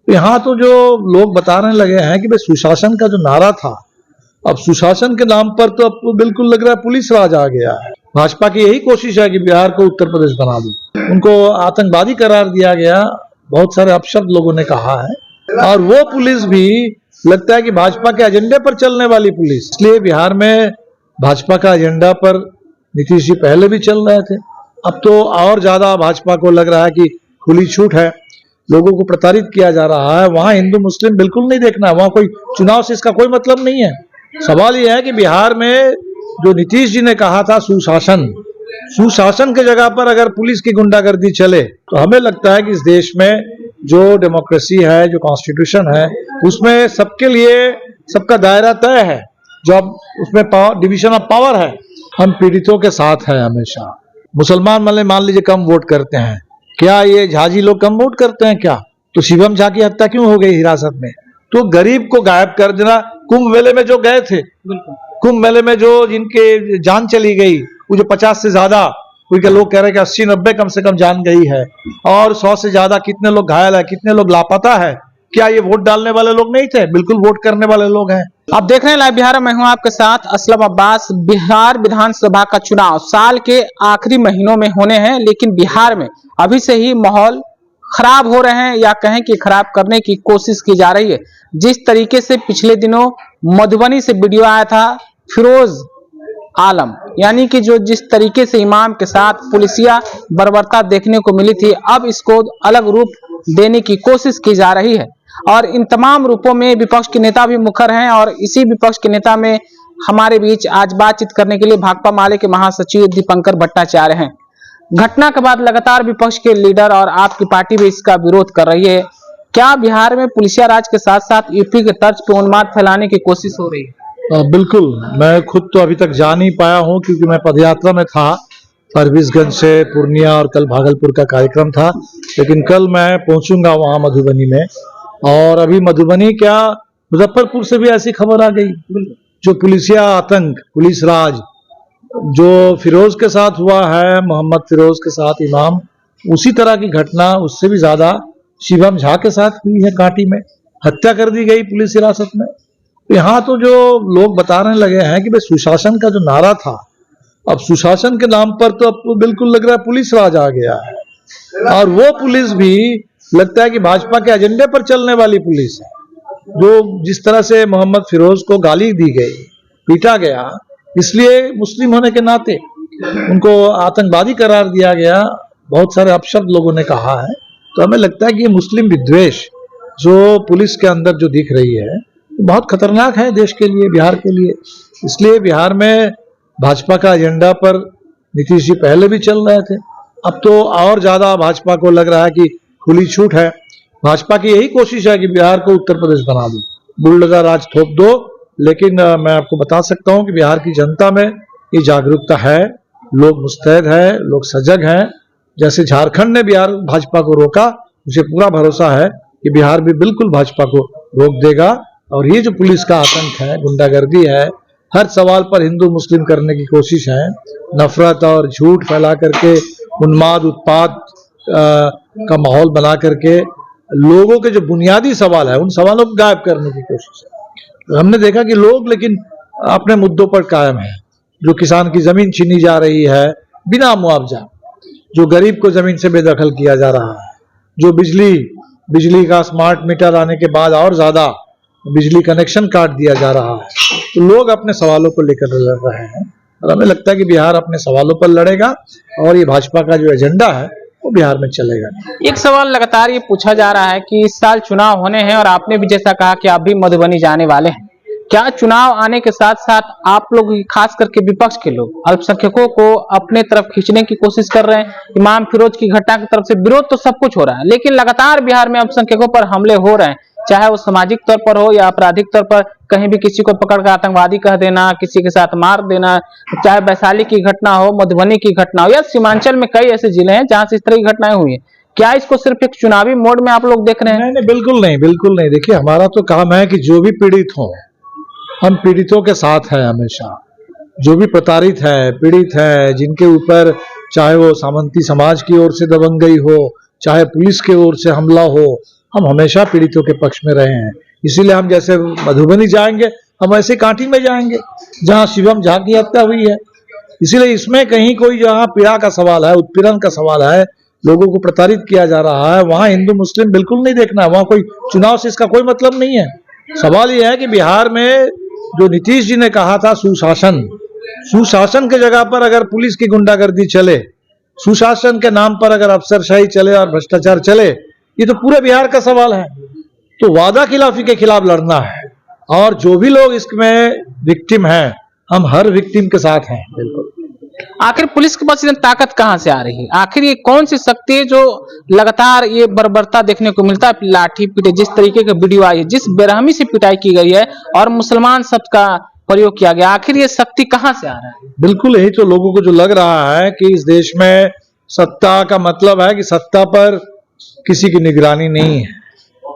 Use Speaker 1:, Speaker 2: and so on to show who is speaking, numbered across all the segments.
Speaker 1: यहाँ तो जो लोग बताने लगे हैं कि भाई सुशासन का जो नारा था, अब सुशासन के नाम पर तो अब बिल्कुल लग रहा है पुलिस राज आ गया है। भाजपा की यही कोशिश है कि बिहार को उत्तर प्रदेश बना दे। उनको आतंकवादी करार दिया गया, बहुत सारे अपशब्द लोगों ने कहा है, और वो पुलिस भी लगता है कि भाजपा के एजेंडे पर चलने वाली पुलिस। इसलिए बिहार में भाजपा का एजेंडा पर नीतीश जी पहले भी चल रहे थे, अब तो और ज्यादा भाजपा को लग रहा है कि खुली छूट है, लोगों को प्रताड़ित किया जा रहा है। वहां हिंदू मुस्लिम बिल्कुल नहीं देखना है, वहां कोई चुनाव से इसका कोई मतलब नहीं है। सवाल यह है कि बिहार में जो नीतीश जी ने कहा था सुशासन, सुशासन के जगह पर अगर पुलिस की गुंडागर्दी चले तो हमें लगता है कि इस देश में जो डेमोक्रेसी है, जो कॉन्स्टिट्यूशन है, उसमें सबके लिए सबका दायरा तय है, जो अब उसमें डिवीजन ऑफ पावर है। हम पीड़ितों के साथ हैं हमेशा। मुसलमान मान लीजिए कम वोट करते हैं, क्या ये झाजी लोग कम वोट करते हैं क्या? तो शिवम झा की हत्या क्यों हो गई हिरासत में? तो गरीब को गायब कर देना। कुंभ मेले में जो गए थे, कुंभ मेले में जो जिनके जान चली गई, वो जो 50 से ज्यादा, क्योंकि लोग कह रहे हैं कि 80-90 कम से कम जान गई है, और 100 से ज्यादा कितने लोग घायल है, कितने लोग लापता है। क्या ये वोट डालने वाले लोग नहीं थे? बिल्कुल वोट करने वाले लोग हैं।
Speaker 2: आप देख रहे हैं लाइव बिहार, मैं हूं आपके साथ असलम अब्बास। बिहार विधानसभा का चुनाव साल के आखिरी महीनों में होने हैं, लेकिन बिहार में अभी से ही माहौल खराब हो रहे हैं, या कहें कि खराब करने की कोशिश की जा रही है। जिस तरीके से पिछले दिनों मधुबनी से वीडियो आया था फिरोज आलम, यानी कि जो जिस तरीके से इमाम के साथ पुलिसिया बर्बरता देखने को मिली थी, अब इसको अलग रूप देने की कोशिश की जा रही है। और इन तमाम रूपों में विपक्ष के नेता भी मुखर हैं, और इसी विपक्ष के नेता में हमारे बीच आज बातचीत करने के लिए भाकपा माले के महासचिव दीपंकर भट्टाचार्य हैं। घटना के बाद लगातार विपक्ष के लीडर और आपकी पार्टी भी इसका विरोध कर रही है। क्या बिहार में पुलिसिया राज के साथ साथ यूपी के तर्ज पर उन्माद फैलाने की कोशिश हो रही है?
Speaker 1: बिल्कुल। मैं खुद तो अभी तक जा नहीं पाया हूं, क्योंकि मैं पदयात्रा में था, फरबिसगंज से पूर्णिया और कल भागलपुर का कार्यक्रम था, लेकिन कल मैं पहुंचूंगा वहां मधुबनी में। और अभी मधुबनी क्या, मुजफ्फरपुर से भी ऐसी खबर आ गई, जो पुलिसिया आतंक, पुलिस राज जो फिरोज के साथ हुआ है, मोहम्मद फिरोज के साथ इमाम, उसी तरह की घटना उससे भी ज्यादा शिवम झा के साथ हुई है। कांटी में हत्या कर दी गई पुलिस हिरासत में। यहाँ तो जो लोग बताने लगे हैं कि भाई सुशासन का जो नारा था, अब सुशासन के नाम पर तो अब बिल्कुल लग रहा है पुलिस राज आ गया है, और वो पुलिस भी लगता है कि भाजपा के एजेंडे पर चलने वाली पुलिस है। जो जिस तरह से मोहम्मद फिरोज को गाली दी गई, पीटा गया, इसलिए मुस्लिम होने के नाते उनको आतंकवादी करार दिया गया, बहुत सारे अपशब्द लोगों ने कहा है। तो हमें लगता है कि ये मुस्लिम विद्वेष जो पुलिस के अंदर जो दिख रही है, बहुत खतरनाक है देश के लिए, बिहार के लिए। इसलिए बिहार में भाजपा का एजेंडा पर नीतीश जी पहले भी चल रहे थे, अब तो और ज्यादा भाजपा को लग रहा है कि खुली छूट है। भाजपा की यही कोशिश है कि बिहार को उत्तर प्रदेश बना दो, बुलडोजर राज थोप दो। लेकिन मैं आपको बता सकता हूं कि बिहार की जनता में ये जागरूकता है, लोग मुस्तैद है, लोग सजग हैं। जैसे झारखंड ने बिहार भाजपा को रोका, मुझे पूरा भरोसा है कि बिहार भी बिल्कुल भाजपा को रोक देगा। और ये जो पुलिस का आतंक है, गुंडागर्दी है, हर सवाल पर हिंदू मुस्लिम करने की कोशिश है, नफरत और झूठ फैला करके, उन्माद उत्पाद का माहौल बना करके लोगों के जो बुनियादी सवाल है, उन सवालों को गायब करने की कोशिश है। तो हमने देखा कि लोग लेकिन अपने मुद्दों पर कायम है। जो किसान की जमीन छीनी जा रही है बिना मुआवजा, जो गरीब को जमीन से बेदखल किया जा रहा है, जो बिजली का स्मार्ट मीटर आने के बाद और ज्यादा बिजली कनेक्शन काट दिया जा रहा है, तो लोग अपने सवालों को लेकर लड़ रहे हैं। और हमें लगता है कि बिहार अपने सवालों पर लड़ेगा, और ये भाजपा का जो एजेंडा है वो बिहार में चलेगा।
Speaker 2: एक सवाल लगातार ये पूछा जा रहा है कि इस साल चुनाव होने हैं, और आपने भी जैसा कहा कि आप भी मधुबनी जाने वाले हैं। क्या चुनाव आने के साथ साथ आप लोग, खास करके विपक्ष के लोग, अल्पसंख्यकों को अपने तरफ खींचने की कोशिश कर रहे हैं? इमाम फिरोज की घटना की तरफ से विरोध तो सब कुछ हो रहा है, लेकिन लगातार बिहार में अल्पसंख्यकों पर हमले हो रहे हैं, चाहे वो सामाजिक तौर पर हो या आपराधिक तौर पर। कहीं भी किसी को पकड़कर आतंकवादी कह देना, किसी के साथ मार देना, चाहे वैशाली की घटना हो, मधुबनी की घटना हो, या सीमांचल में कई ऐसे जिले हैं जहां से इस तरह की घटनाएं हुई है। क्या इसको सिर्फ एक चुनावी मोड में आप लोग देख रहे हैं?
Speaker 1: नहीं, बिल्कुल नहीं, बिल्कुल नहीं। देखिए, हमारा तो काम है कि जो भी पीड़ित हो, हम पीड़ितों के साथ हैं हमेशा। जो भी प्रताड़ित है, पीड़ित है, जिनके ऊपर चाहे वो सामंती समाज की ओर से दबंगई हो, चाहे पुलिस की ओर से हमला हो, हम हमेशा पीड़ितों के पक्ष में रहे हैं। इसीलिए हम जैसे मधुबनी जाएंगे, हम ऐसे कांटी में जाएंगे जहां शिवम झा की हत्या हुई है। इसीलिए इसमें कहीं कोई जहां पीड़ा का सवाल है, उत्पीड़न का सवाल है, लोगों को प्रताड़ित किया जा रहा है, वहां हिंदू मुस्लिम बिल्कुल नहीं देखना है। वहां कोई चुनाव से इसका कोई मतलब नहीं है। सवाल यह है कि बिहार में जो नीतीश जी ने कहा था सुशासन, सुशासन के जगह पर अगर पुलिस की गुंडागर्दी चले, सुशासन के नाम पर अगर अफसरशाही चले और भ्रष्टाचार चले, ये तो पूरे बिहार का सवाल है। तो वादा खिलाफी के खिलाफ लड़ना है, और जो भी लोग इसमें विक्टिम हैं, हम हर विक्टिम के साथ हैं। बिल्कुल।
Speaker 2: आखिर पुलिस के पास इतनी ताकत कहां से आ रही है? आखिर ये कौन सी शक्ति है जो लगातार ये बर्बरता देखने को मिलता है? लाठी पीटे, जिस तरीके की वीडियो आई है, जिस बेरहमी से पिटाई की गई है और मुसलमान शब्द का प्रयोग किया गया, आखिर ये शक्ति कहां से आ रहा है?
Speaker 1: बिल्कुल, यही तो लोगों को जो लग रहा है कि इस देश में सत्ता का मतलब है कि सत्ता पर किसी की निगरानी नहीं है।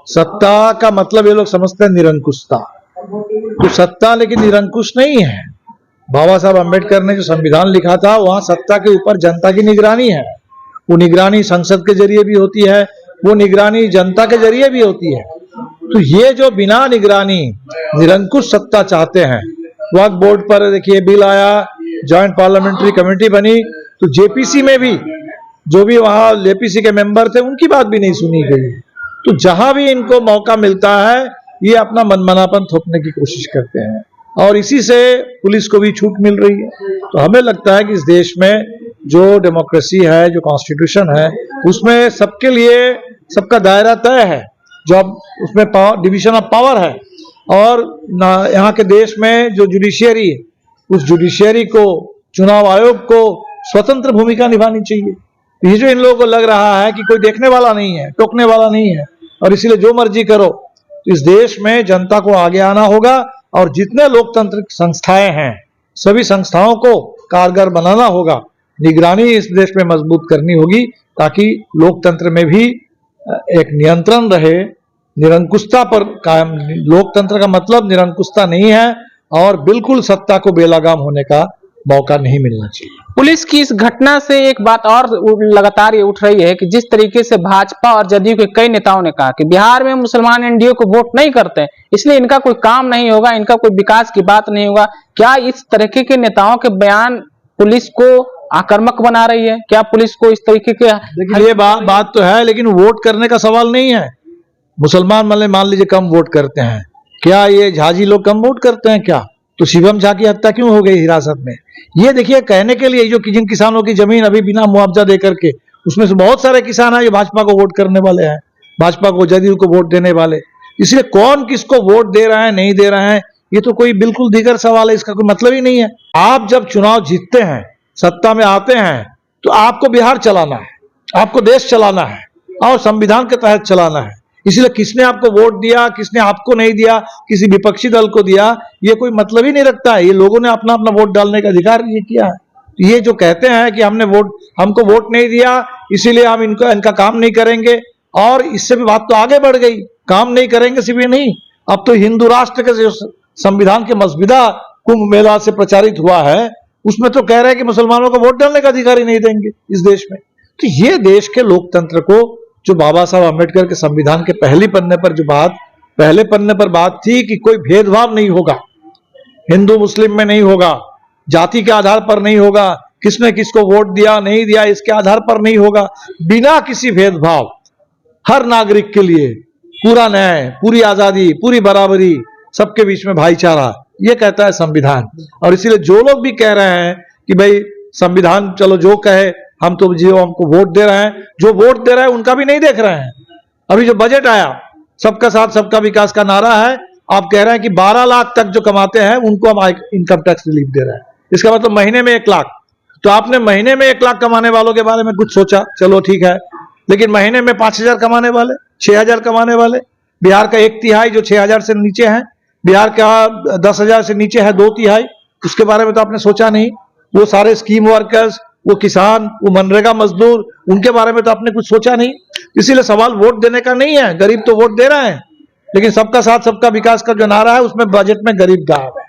Speaker 1: सत्ता का मतलब ये लोग समझते हैं निरंकुशता। तो सत्ता लेकिन निरंकुश नहीं है। बाबा साहब अम्बेडकर ने जो संविधान लिखा था, वहां सत्ता के ऊपर जनता की निगरानी है। वो निगरानी संसद के जरिए भी होती है, वो निगरानी जनता के जरिए भी होती है। तो ये जो बिना निगरानी निरंकुश सत्ता चाहते हैं, वक्फ बोर्ड पर देखिए बिल आया, जॉइंट पार्लियामेंट्री कमेटी बनी, तो जेपीसी में भी जो भी वहां जेपीसी के मेंबर थे, उनकी बात भी नहीं सुनी गई। तो जहां भी इनको मौका मिलता है, ये अपना मनमानापन थोपने की कोशिश करते हैं, और इसी से पुलिस को भी छूट मिल रही है। तो हमें लगता है कि इस देश में जो डेमोक्रेसी है, जो कॉन्स्टिट्यूशन है, उसमें सबके लिए सबका दायरा तय है, जो अब उसमें डिवीजन ऑफ पावर है। और यहाँ के देश में जो जुडिशियरी है, उस जुडिशियरी को, चुनाव आयोग को स्वतंत्र भूमिका निभानी चाहिए। ये जो इन लोगों को लग रहा है कि कोई देखने वाला नहीं है, टोकने वाला नहीं है, और इसीलिए जो मर्जी करो, तो इस देश में जनता को आगे आना होगा, और जितने लोकतांत्रिक संस्थाएं हैं, सभी संस्थाओं को कारगर बनाना होगा। निगरानी इस देश में मजबूत करनी होगी, ताकि लोकतंत्र में भी एक नियंत्रण रहे, निरंकुशता पर कायम। लोकतंत्र का मतलब निरंकुशता नहीं है, और बिल्कुल सत्ता को बेलगाम होने का मौका नहीं मिलना चाहिए।
Speaker 2: पुलिस की इस घटना से एक बात और लगातार ये उठ रही है कि जिस तरीके से भाजपा और जदयू के कई नेताओं ने कहा कि बिहार में मुसलमान एनडीए को वोट नहीं करते हैं, इसलिए इनका कोई काम नहीं होगा, इनका कोई विकास की बात नहीं होगा। क्या इस तरीके के नेताओं के बयान पुलिस को आक्रामक बना रही है? क्या पुलिस को इस तरीके के,
Speaker 1: लेकिन ये बात तो है, लेकिन वोट करने का सवाल नहीं है। मुसलमान मान लीजिए कम वोट करते हैं, क्या ये झाजी लोग कम वोट करते हैं क्या? तो शिवम झा की हत्या क्यों हो गई हिरासत में? ये देखिए, कहने के लिए जो जिन किसानों की जमीन अभी बिना मुआवजा दे करके, उसमें से बहुत सारे किसान हैं जो भाजपा को वोट करने वाले हैं, भाजपा को, जदयू को वोट देने वाले। इसलिए कौन किसको वोट दे रहा है, नहीं दे रहा है, ये तो कोई बिल्कुल दीगर सवाल है, इसका कोई मतलब ही नहीं है। आप जब चुनाव जीतते हैं, सत्ता में आते हैं, तो आपको बिहार चलाना है, आपको देश चलाना है, और संविधान के तहत चलाना है। इसलिए किसने आपको वोट दिया, किसने आपको नहीं दिया, किसी विपक्षी दल को दिया, ये कोई मतलब ही नहीं रखता है। ये लोगों ने अपना अपना वोट डालने का अधिकार ये किया है। ये जो कहते हैं कि हमको वोट नहीं दिया, इसीलिए हम इनका काम नहीं करेंगे, और इससे भी बात तो आगे बढ़ गई। काम नहीं करेंगे सिर्फ ये नहीं, अब तो हिंदू राष्ट्र के जो संविधान के मसविदा कुंभ मेला से प्रचारित हुआ है, उसमें तो कह रहे हैं कि मुसलमानों को वोट डालने का अधिकार ही नहीं देंगे इस देश में। तो ये देश के लोकतंत्र को, जो बाबा साहब अम्बेडकर के संविधान के पहले पन्ने पर बात थी कि कोई भेदभाव नहीं होगा, हिंदू मुस्लिम में नहीं होगा, जाति के आधार पर नहीं होगा, किसने किसको वोट दिया नहीं दिया इसके आधार पर नहीं होगा, बिना किसी भेदभाव हर नागरिक के लिए पूरा न्याय, पूरी आजादी, पूरी बराबरी, सबके बीच में भाईचारा, ये कहता है संविधान। और इसीलिए जो लोग भी कह रहे हैं कि भाई संविधान चलो जो कहे, हम तो जो हमको वोट दे रहे हैं, जो वोट दे रहे हैं उनका भी नहीं देख रहे हैं। अभी जो बजट आया, सबका साथ सबका विकास का नारा है, आप कह रहे हैं कि 12 लाख तक जो कमाते हैं उनको हम इनकम टैक्स रिलीफ दे रहे हैं। इसका मतलब महीने में 1 लाख। तो आपने महीने में 1 लाख कमाने वालों के बारे में कुछ सोचा? चलो ठीक है, लेकिन महीने में 5,000 कमाने वाले, 6,000 कमाने वाले, बिहार का 1/3 जो 6,000 से नीचे है, बिहार का 10,000 से नीचे है 2/3, उसके बारे में तो आपने सोचा नहीं। वो सारे स्कीम वर्कर्स, वो किसान, वो मनरेगा मजदूर, उनके बारे में तो आपने कुछ सोचा नहीं। इसीलिए सवाल वोट देने का नहीं है, गरीब तो वोट दे रहे हैं, लेकिन सबका साथ सबका विकास का जो नारा है उसमें बजट में गरीब गायब है।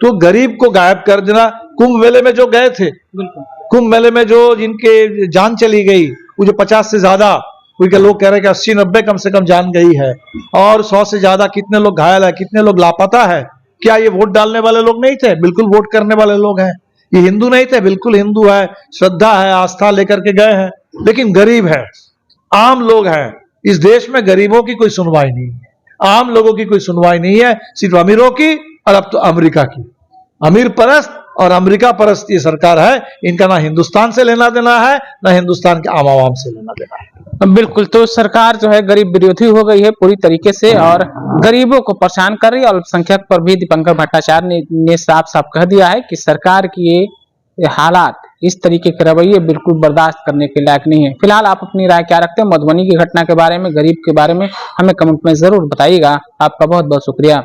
Speaker 1: तो गरीब को गायब कर देना। कुंभ मेले में जो गए थे, कुंभ मेले में जो जिनके जान चली गई, वो जो 50 से ज्यादा क्योंकि लोग कह रहे हैं कि 80-90 कम से कम जान गई है और 100 से ज्यादा कितने लोग घायल है, कितने लोग लापता है। क्या ये वोट डालने वाले लोग नहीं थे? बिल्कुल वोट करने वाले लोग हैं। ये हिंदू नहीं थे? बिल्कुल हिंदू है, श्रद्धा है, आस्था लेकर के गए हैं, लेकिन गरीब है, आम लोग हैं। इस देश में गरीबों की कोई सुनवाई नहीं है, आम लोगों की कोई सुनवाई नहीं है, सिर्फ अमीरों की और अब तो अमेरिका की। अमीर परस्त और अमेरिका परस्त ये सरकार है। इनका ना हिंदुस्तान से लेना देना है, ना हिंदुस्तान के आम आवाम से लेना देना है।
Speaker 2: बिल्कुल, तो सरकार जो है गरीब विरोधी हो गई है पूरी तरीके से और गरीबों को परेशान कर रही है। अल्पसंख्यक पर भी दीपंकर भट्टाचार्य ने साफ साफ कह दिया है कि सरकार की ये हालात, इस तरीके के रवैये बिल्कुल बर्दाश्त करने के लायक नहीं है। फिलहाल आप अपनी राय क्या रखते हैं मधुबनी की घटना के बारे में, गरीब के बारे में? हमें कमेंट में जरूर बताइएगा। आपका बहुत बहुत शुक्रिया।